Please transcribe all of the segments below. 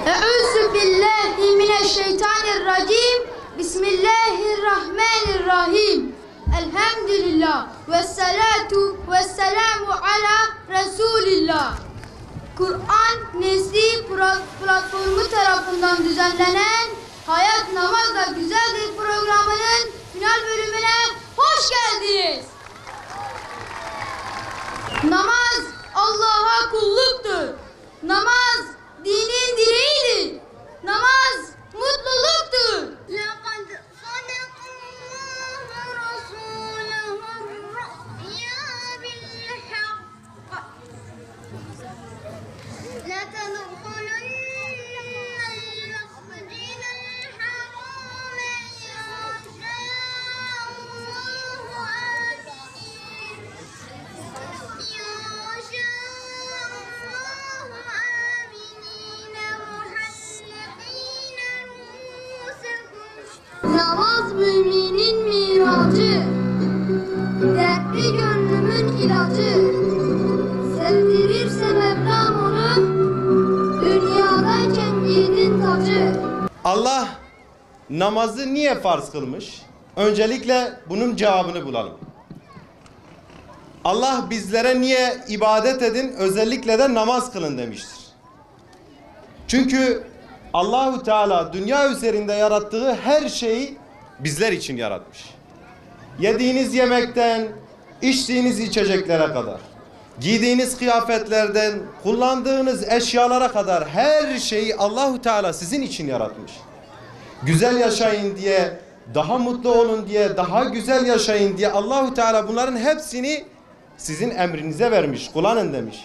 Euzubillahimineşşeytanirracim. Bismillahirrahmanirrahim. Elhamdülillah. Vessalatu vesselamu ala Resulillah. Kur'an Nesli platformu tarafından düzenlenen Hayat Namazla Güzeldir programının final bölümüne hoş geldiniz. Namaz Allah'a kulluktur. Namaz dinin direğidir. Namaz mutluluktur. لقد صدق الله رسوله الرؤيا بالحق لتدخلن المسجد الحرام إن شاء الله آمنين Namaz müminin miracı, dertli gönlümün ilacı. Sevdirirse Mevlam onu, dünyadayken yiğidin tacı. Allah namazı niye farz kılmış? Öncelikle bunun cevabını bulalım. Allah bizlere niye ibadet edin, özellikle de namaz kılın demiştir. Çünkü Allahu Teala dünya üzerinde yarattığı her şeyi bizler için yaratmış. Yediğiniz yemekten, içtiğiniz içeceklere kadar, giydiğiniz kıyafetlerden, kullandığınız eşyalara kadar her şeyi Allahu Teala sizin için yaratmış. Güzel yaşayın diye, daha mutlu olun diye, daha güzel yaşayın diye Allahu Teala bunların hepsini sizin emrinize vermiş, kullanın demiş.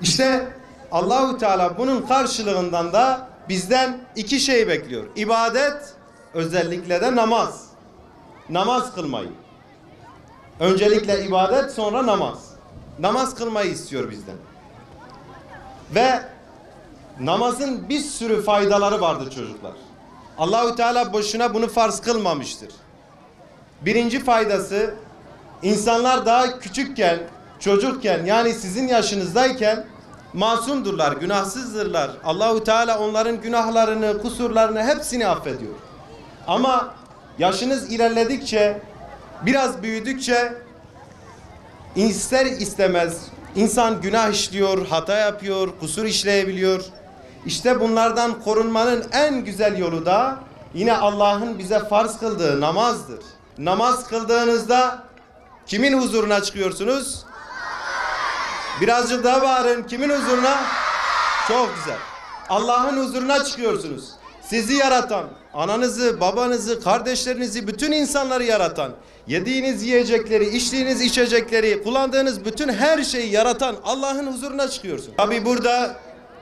İşte Allahu Teala bunun karşılığından da bizden iki şey bekliyor. İbadet, özellikle de namaz. Namaz kılmayı. Öncelikle ibadet, sonra namaz. Namaz kılmayı istiyor bizden. Ve namazın bir sürü faydaları vardır çocuklar. Allahu Teala boşuna bunu farz kılmamıştır. Birinci faydası, insanlar daha küçükken, çocukken, yani sizin yaşınızdayken masumdurlar, günahsızdırlar. Allahu Teala onların günahlarını, kusurlarını hepsini affediyor. Ama yaşınız ilerledikçe, biraz büyüdükçe ister istemez insan günah işliyor, hata yapıyor, kusur işleyebiliyor. İşte bunlardan korunmanın en güzel yolu da yine Allah'ın bize farz kıldığı namazdır. Namaz kıldığınızda kimin huzuruna çıkıyorsunuz? Birazcık daha bağırın. Kimin huzuruna? Çok güzel. Allah'ın huzuruna çıkıyorsunuz. Sizi yaratan, ananızı, babanızı, kardeşlerinizi, bütün insanları yaratan, yediğiniz yiyecekleri, içtiğiniz içecekleri, kullandığınız bütün her şeyi yaratan Allah'ın huzuruna çıkıyorsun. Tabi burada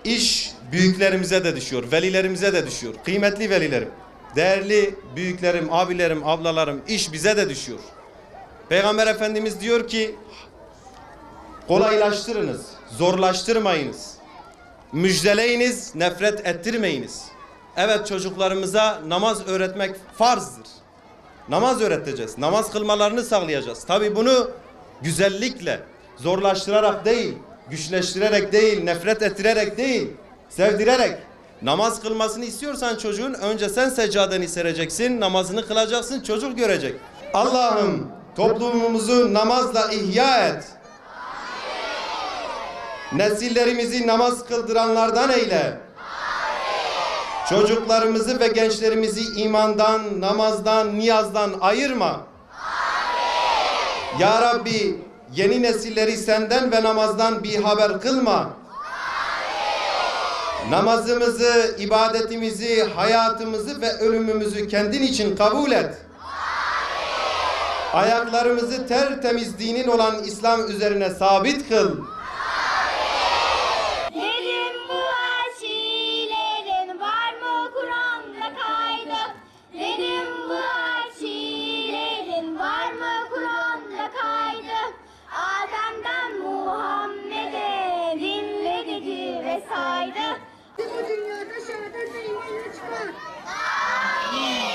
iş büyüklerimize de düşüyor, velilerimize de düşüyor. Kıymetli velilerim, değerli büyüklerim, abilerim, ablalarım, iş bize de düşüyor. Peygamber Efendimiz diyor ki, kolaylaştırınız, zorlaştırmayınız. Müjdeleyiniz, nefret ettirmeyiniz. Evet, çocuklarımıza namaz öğretmek farzdır. Namaz öğreteceğiz. Namaz kılmalarını sağlayacağız. Tabii bunu güzellikle, zorlaştırarak değil, güçleştirerek değil, nefret ettirerek değil, sevdirerek. Namaz kılmasını istiyorsan çocuğun, önce sen seccadeni sereceksin, namazını kılacaksın, çocuk görecek. Allah'ım toplumumuzu namazla ihya et. Nesillerimizi namaz kıldıranlardan eyle. Amin. Çocuklarımızı ve gençlerimizi imandan, namazdan, niyazdan ayırma. Amin. Ya Rabbi, yeni nesilleri senden ve namazdan bir haber kılma. Amin. Namazımızı, ibadetimizi, hayatımızı ve ölümümüzü kendin için kabul et. Ayaklarımızı tertemiz dinin olan İslam üzerine sabit kıl. Dedim bu aşilerin var mı Kur'an'da kaydı? Dedim bu aşilerin var mı Kur'an'da kaydı? Adem'den Muhammed'e dinle dedi ve saydı. Bu dünyada şehadet ve imanla çıkar. Amin.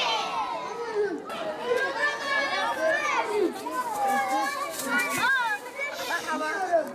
Allah'ım.